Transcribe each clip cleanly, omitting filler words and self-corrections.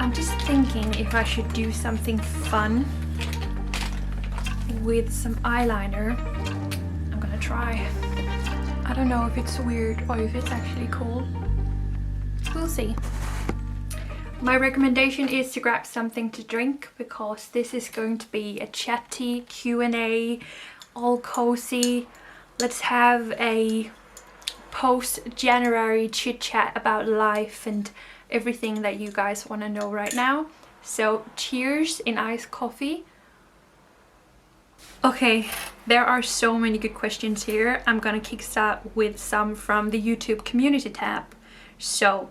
I'm just thinking if I should do something fun with some eyeliner. I'm gonna try. I don't know if it's weird or if it's actually cool. We'll see. My recommendation is to grab something to drink because this is going to be a chatty Q&A, all cozy. Let's have a post-January chit-chat about life and everything that you guys want to know right now. So cheers in iced coffee. Okay, there are so many good questions here. I'm gonna kickstart with some from the YouTube community tab. So,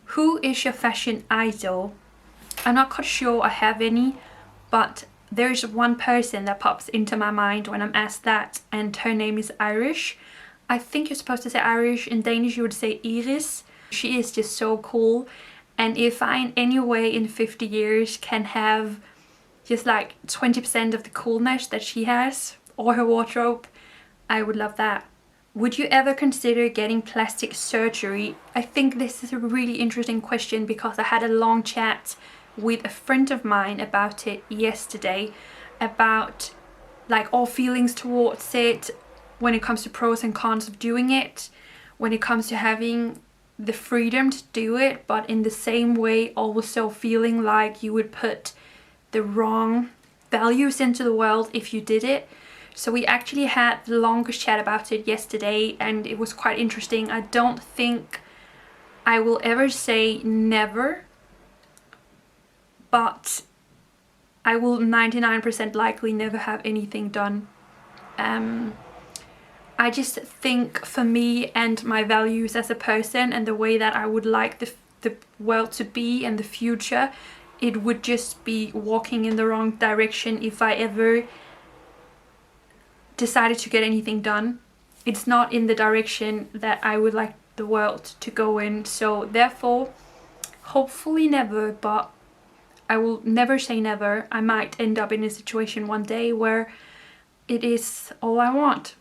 who is your fashion idol? I'm not quite sure I have any, but there's one person that pops into my mind when I'm asked that, and her name is Irish. I think you're supposed to say Irish. In Danish you would say Iris. She is just so cool, and if I in any way in 50 years can have just like 20% of the coolness that she has, or her wardrobe, I would love that. Would you ever consider getting plastic surgery? I think this is a really interesting question because I had a long chat with a friend of mine about it yesterday, about like all feelings towards it, when it comes to pros and cons of doing it, when it comes to having the freedom to do it, but in the same way also feeling like you would put the wrong values into the world if you did it. So we actually had the longest chat about it yesterday and it was quite interesting. I don't think I will ever say never, but I will 99% likely never have anything done. I just think for me and my values as a person and the way that I would like the world to be and the future, it would just be walking in the wrong direction if I ever decided to get anything done. It's not in the direction that I would like the world to go in. So therefore, hopefully never, but I will never say never. I might end up in a situation one day where it is all I want.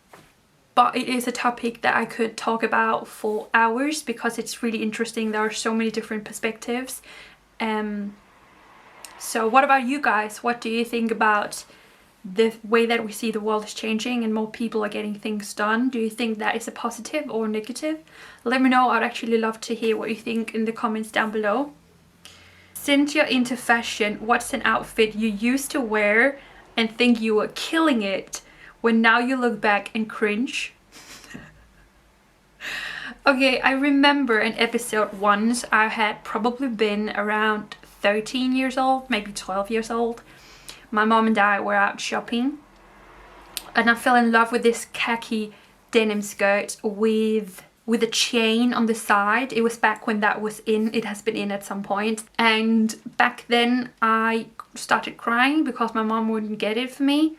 But it is a topic that I could talk about for hours because it's really interesting. There are so many different perspectives. So what about you guys? What do you think about the way that we see the world is changing and more people are getting things done? Do you think that is a positive or negative? Let me know. I'd actually love to hear what you think in the comments down below. Since you're into fashion, what's an outfit you used to wear and think you were killing it when now you look back and cringe? Okay, I remember an episode once. I had probably been around 13 years old, maybe 12 years old. My mom and I were out shopping and I fell in love with this khaki denim skirt with a chain on the side. It was back when that was in. It has been in at some point. And back then I started crying because my mom wouldn't get it for me.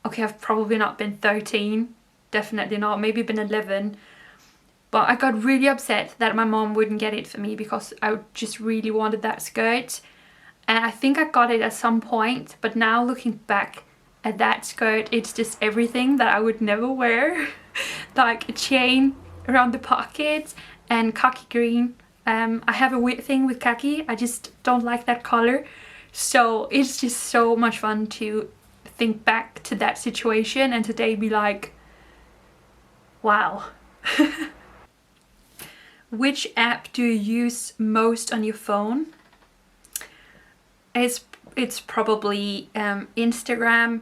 Okay, I've probably not been 13. Definitely not. Maybe been 11. But I got really upset that my mom wouldn't get it for me because I just really wanted that skirt. And I think I got it at some point, but now looking back at that skirt, it's just everything that I would never wear. Like a chain around the pocket and khaki green. I have a weird thing with khaki. I just don't like that color. So it's just so much fun to think back to that situation and today be like, wow. Which app do you use most on your phone? It's probably Instagram,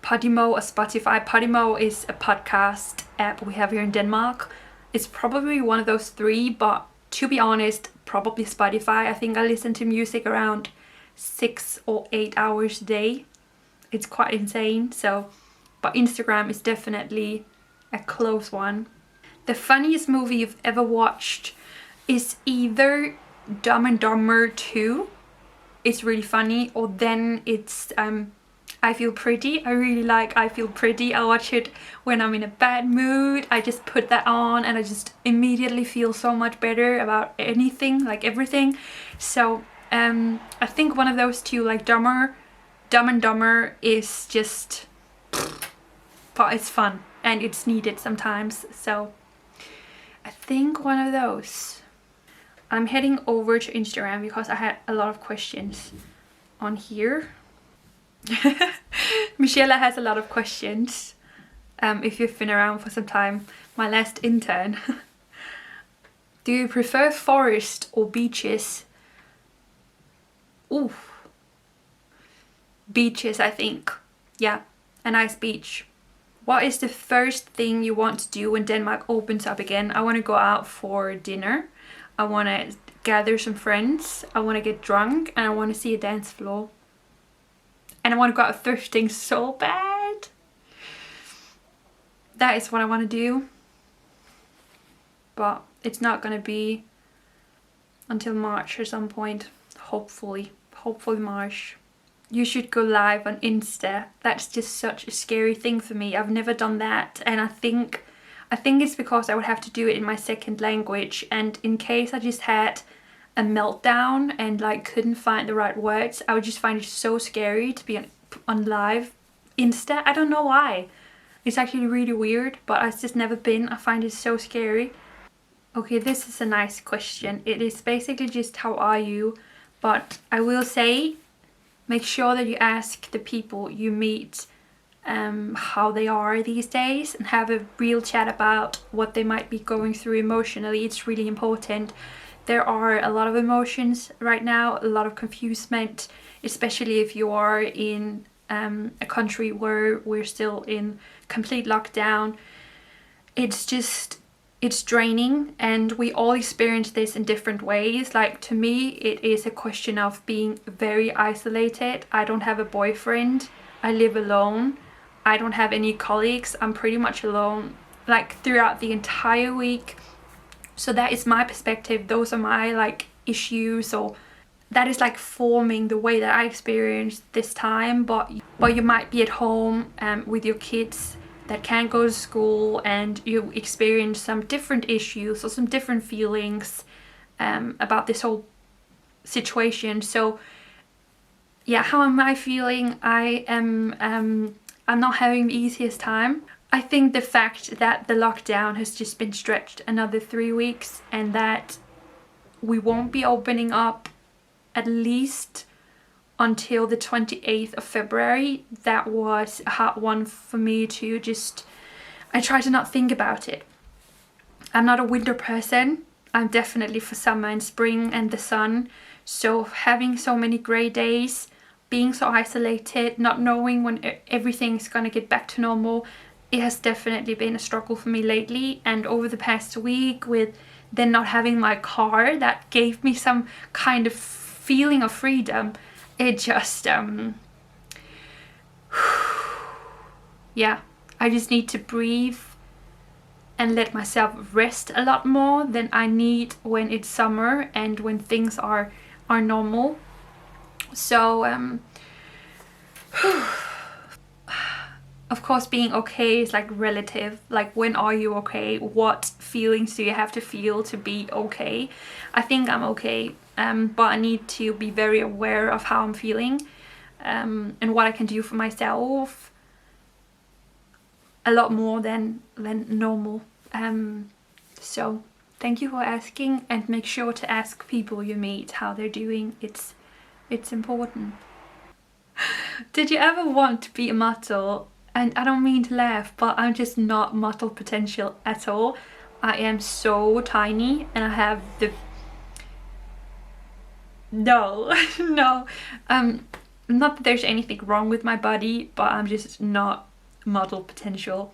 Podimo, or Spotify. Podimo is a podcast app we have here in Denmark. It's probably one of those three, but to be honest, probably Spotify. I think I listen to music around 6 or 8 hours a day. It's quite insane. So, but Instagram is definitely a close one. The funniest movie you've ever watched is either Dumb and Dumber 2. It's really funny, or then it's I Feel Pretty. I really like I Feel Pretty. I watch it when I'm in a bad mood. I just put that on and I just immediately feel so much better about anything, like everything. So I think one of those two, like Dumb and Dumber, is just, but it's fun and it's needed sometimes. So I think one of those. I'm heading over to Instagram because I had a lot of questions on here. Michelle has a lot of questions. If you've been around for some time, my last intern. Do you prefer forest or beaches? Ooh. Beaches, I think. Yeah, a nice beach. What is the first thing you want to do when Denmark opens up again? I want to go out for dinner. I want to gather some friends. I want to get drunk and I want to see a dance floor. And I want to go out thrifting so bad. That is what I want to do. But it's not going to be until March or some point. Hopefully March. You should go live on Insta. That's just such a scary thing for me. I've never done that, and I think it's because I would have to do it in my second language, and in case I just had a meltdown and like couldn't find the right words, I would just find it so scary to be on live Insta. I don't know why. It's actually really weird, but I've just never been. I find it so scary. Okay, this is a nice question. It is basically just how are you, but I will say, make sure that you ask the people you meet how they are these days and have a real chat about what they might be going through emotionally. It's really important. There are a lot of emotions right now, a lot of confusement, especially if you are in a country where we're still in complete lockdown. It's draining, and we all experience this in different ways. Like, to me, it is a question of being very isolated. I don't have a boyfriend. I live alone. I don't have any colleagues. I'm pretty much alone, like, throughout the entire week. So that is my perspective. Those are my, like, issues. So that is, like, forming the way that I experience this time. But you might be at home with your kids that can't go to school, and you experience some different issues or some different feelings about this whole situation. So yeah, how am I feeling? I'm not having the easiest time. I think the fact that the lockdown has just been stretched another 3 weeks and that we won't be opening up at least until the 28th of February, that was a hard one for me to just... I try to not think about it. I'm not a winter person. I'm definitely for summer and spring and the sun. So having so many grey days, being so isolated, not knowing when everything's gonna get back to normal, it has definitely been a struggle for me lately. And over the past week, with then not having my car, that gave me some kind of feeling of freedom. It just, yeah, I just need to breathe and let myself rest a lot more than I need when it's summer and when things are normal. So, of course, being okay is like relative. Like, when are you okay? What feelings do you have to feel to be okay? I think I'm okay. But I need to be very aware of how I'm feeling and what I can do for myself a lot more than normal. So thank you for asking, and make sure to ask people you meet how they're doing. It's important. Did you ever want to be a model? And I don't mean to laugh, but I'm just not model potential at all. I am so tiny and I have the... No. Not that there's anything wrong with my body, but I'm just not model potential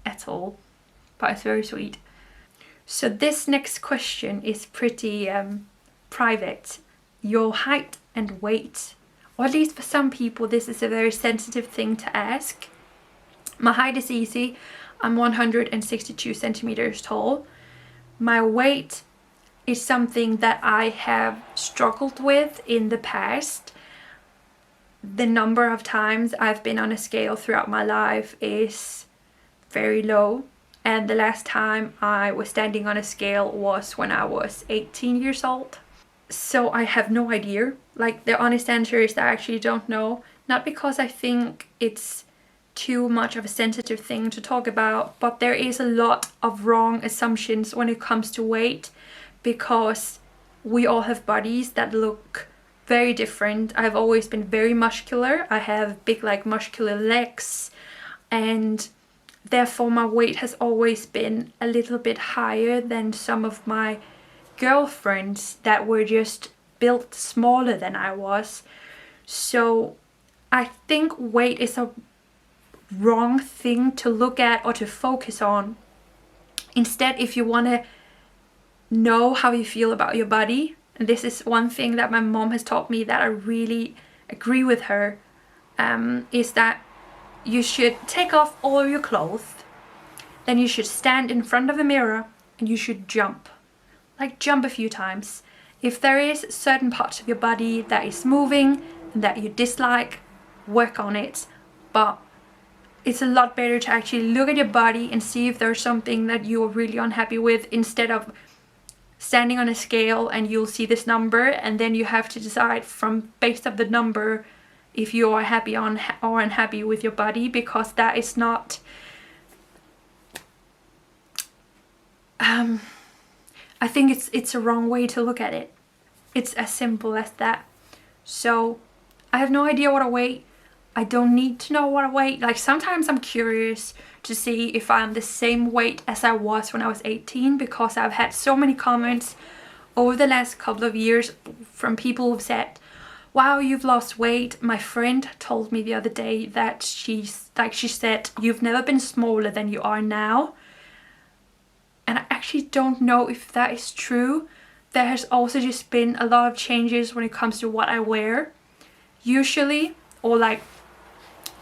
at all. But it's very sweet. So this next question is pretty private. Your height and weight. Or at least for some people, this is a very sensitive thing to ask. My height is easy. I'm 162 centimeters tall. My weight is something that I have struggled with in the past. The number of times I've been on a scale throughout my life is very low. And the last time I was standing on a scale was when I was 18 years old. So I have no idea. Like, the honest answer is that I actually don't know. Not because I think it's too much of a sensitive thing to talk about, but there is a lot of wrong assumptions when it comes to weight, because we all have bodies that look very different. I've always been very muscular. I have big like muscular legs, and therefore my weight has always been a little bit higher than some of my girlfriends that were just built smaller than I was. So I think weight is a wrong thing to look at or to focus on. Instead, if you want to know how you feel about your body, and this is one thing that my mom has taught me that I really agree with her, is that you should take off all of your clothes, then you should stand in front of a mirror and you should jump. Like jump a few times. If there is certain parts of your body that is moving and that you dislike, work on it. But it's a lot better to actually look at your body and see if there's something that you're really unhappy with, instead of standing on a scale and you'll see this number and then you have to decide from based off the number if you are happy on or unhappy with your body, because that is not I think it's a wrong way to look at it. It's as simple as that. So I have no idea what I weigh. I don't need to know what I weigh. Like sometimes I'm curious to see if I'm the same weight as I was when I was 18, because I've had so many comments over the last couple of years from people who've said, wow, you've lost weight. My friend told me the other day that she said, you've never been smaller than you are now. And I actually don't know if that is true. There has also just been a lot of changes when it comes to what I wear. Usually, or like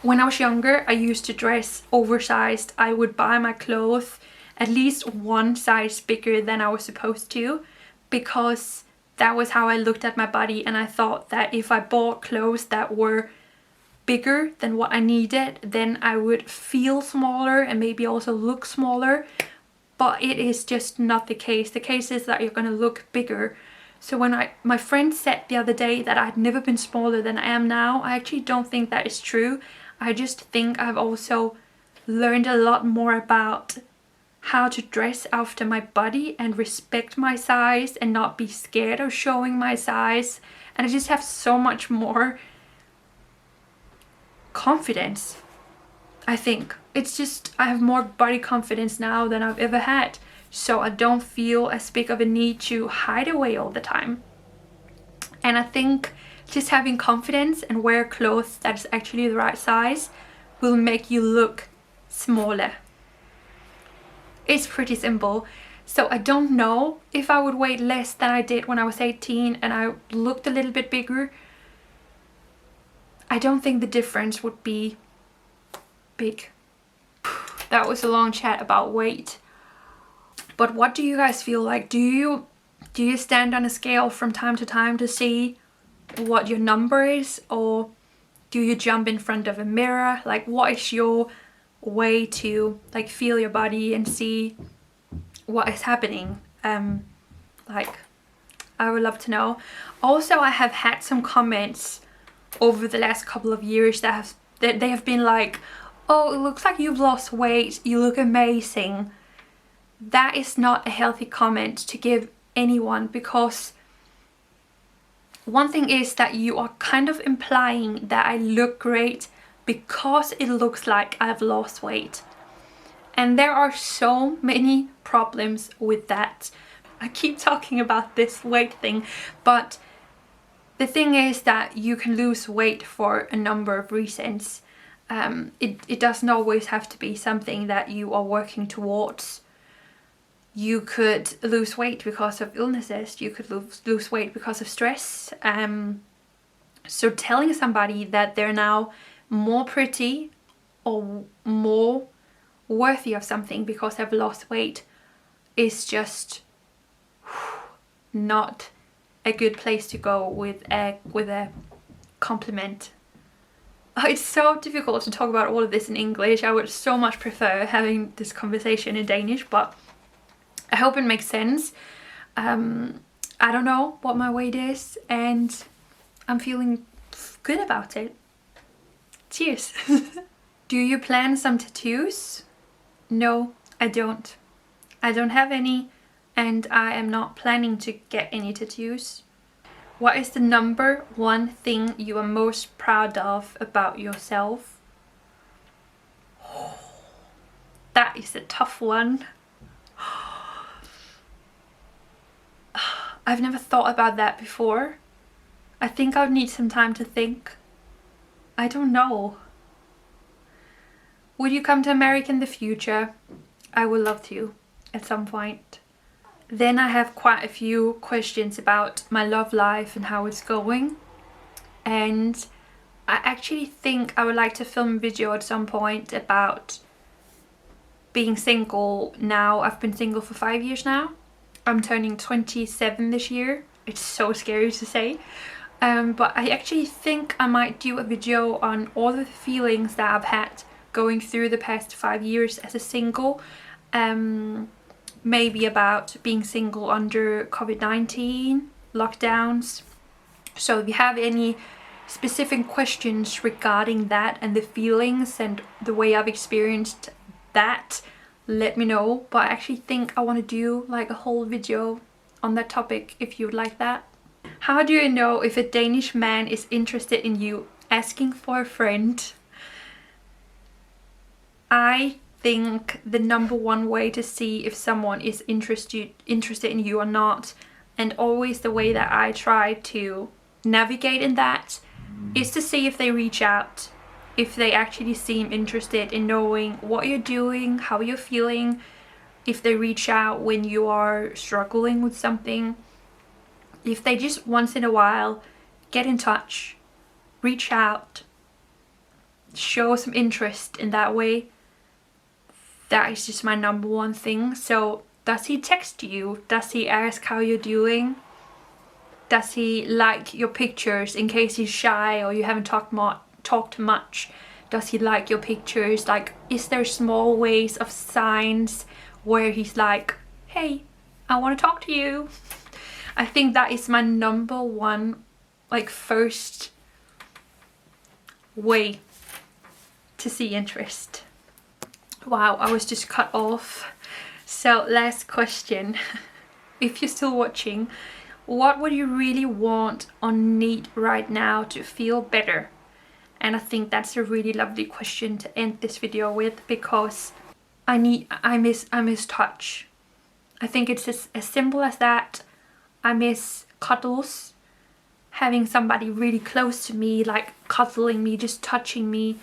when I was younger, I used to dress oversized. I would buy my clothes at least one size bigger than I was supposed to, because that was how I looked at my body, and I thought that if I bought clothes that were bigger than what I needed, then I would feel smaller and maybe also look smaller. But it is just not the case. The case is that you're going to look bigger. So when my friend said the other day that I'd never been smaller than I am now, I actually don't think that is true. I just think I've also learned a lot more about how to dress after my body and respect my size and not be scared of showing my size. And I just have so much more confidence, I think. It's just, I have more body confidence now than I've ever had. So I don't feel as big of a need to hide away all the time. And I think just having confidence and wear clothes that is actually the right size will make you look smaller. It's pretty simple. So I don't know if I would weigh less than I did when I was 18 and I looked a little bit bigger. I don't think the difference would be big. That was a long chat about weight. But what do you guys feel like? Do you stand on a scale from time to time to see what your number is, or do you jump in front of a mirror? Like, what is your way to like feel your body and see what is happening? Like, I would love to know. Also, I have had some comments over the last couple of years that they have been like, oh, it looks like you've lost weight, you look amazing. That is not a healthy comment to give anyone, because one thing is that you are kind of implying that I look great because it looks like I've lost weight. And there are so many problems with that. I keep talking about this weight thing, but the thing is that you can lose weight for a number of reasons. It doesn't always have to be something that you are working towards. You could lose weight because of illnesses. You could lose weight because of stress. So telling somebody that they're now more pretty or more worthy of something because they've lost weight is just not a good place to go with a compliment. It's so difficult to talk about all of this in English. I would so much prefer having this conversation in Danish, but I hope it makes sense. I don't know what my weight is, and I'm feeling good about it. Cheers! Do you plan some tattoos? No, I don't. I don't have any. and I am not planning to get any tattoos. What is the number one thing you are most proud of about yourself? That is a tough one. I've never thought about that before. I think I would need some time to think. I don't know. Would you come to America in the future? I would love to at some point. Then I have quite a few questions about my love life and how it's going. And I actually think I would like to film a video at some point about being single now. I've been single for 5 years now. I'm turning 27 this year. It's so scary to say. But I actually think I might do a video on all the feelings that I've had going through the past 5 years as a single. Maybe about being single under COVID-19 lockdowns. So if you have any specific questions regarding that and the feelings and the way I've experienced that, let me know. But I actually think I want to do like a whole video on that topic if you would like that. How do you know if a Danish man is interested in you? Asking for a friend. I think the number one way to see if someone is interested in you or not, and always the way that I try to navigate in that, is to see if they reach out, if they actually seem interested in knowing what you're doing, how you're feeling, if they reach out when you are struggling with something, if they just once in a while get in touch, reach out, show some interest in that way. That is just my number one thing. So does he text you? Does he ask how you're doing? Does he like your pictures in case he's shy or you haven't talked much? Does he like your pictures? Like, is there small ways of signs where he's like, hey, I want to talk to you? I think that is my number one, like, first way to see interest. Wow, I was just cut off. So last question. If you're still watching, what would you really want or need right now to feel better? And I think that's a really lovely question to end this video with, because I miss touch. I think it's just as simple as that. I miss cuddles, having somebody really close to me, like cuddling me, just touching me.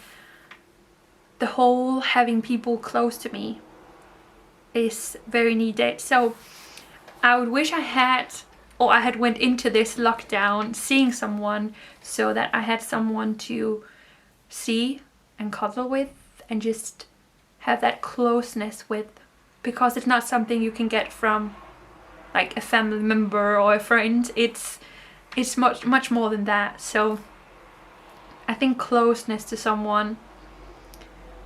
The whole having people close to me is very needed. So I would wish I had went into this lockdown seeing someone, so that I had someone to see and cuddle with and just have that closeness with, because it's not something you can get from like a family member or a friend. It's much more than that. So I think closeness to someone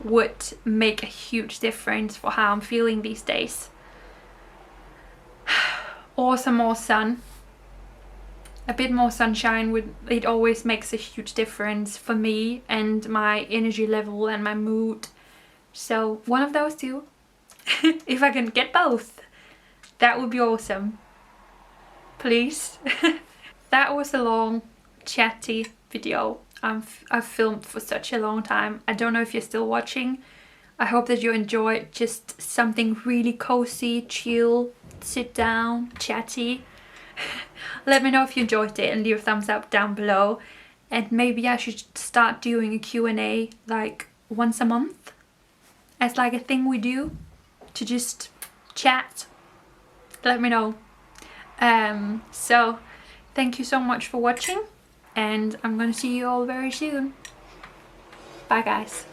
would make a huge difference for how I'm feeling these days. Or some more sun. A bit more sunshine it always makes a huge difference for me and my energy level and my mood. So one of those two. If I can get both, that would be awesome. Please. That was a long, chatty video. I've filmed for such a long time. I don't know if you're still watching. I hope that you enjoyed just something really cozy, chill, sit down, chatty. Let me know if you enjoyed it and leave a thumbs up down below. And maybe I should start doing a Q&A like once a month as like a thing we do to just chat. Let me know. So thank you so much for watching, and I'm gonna see you all very soon. Bye guys.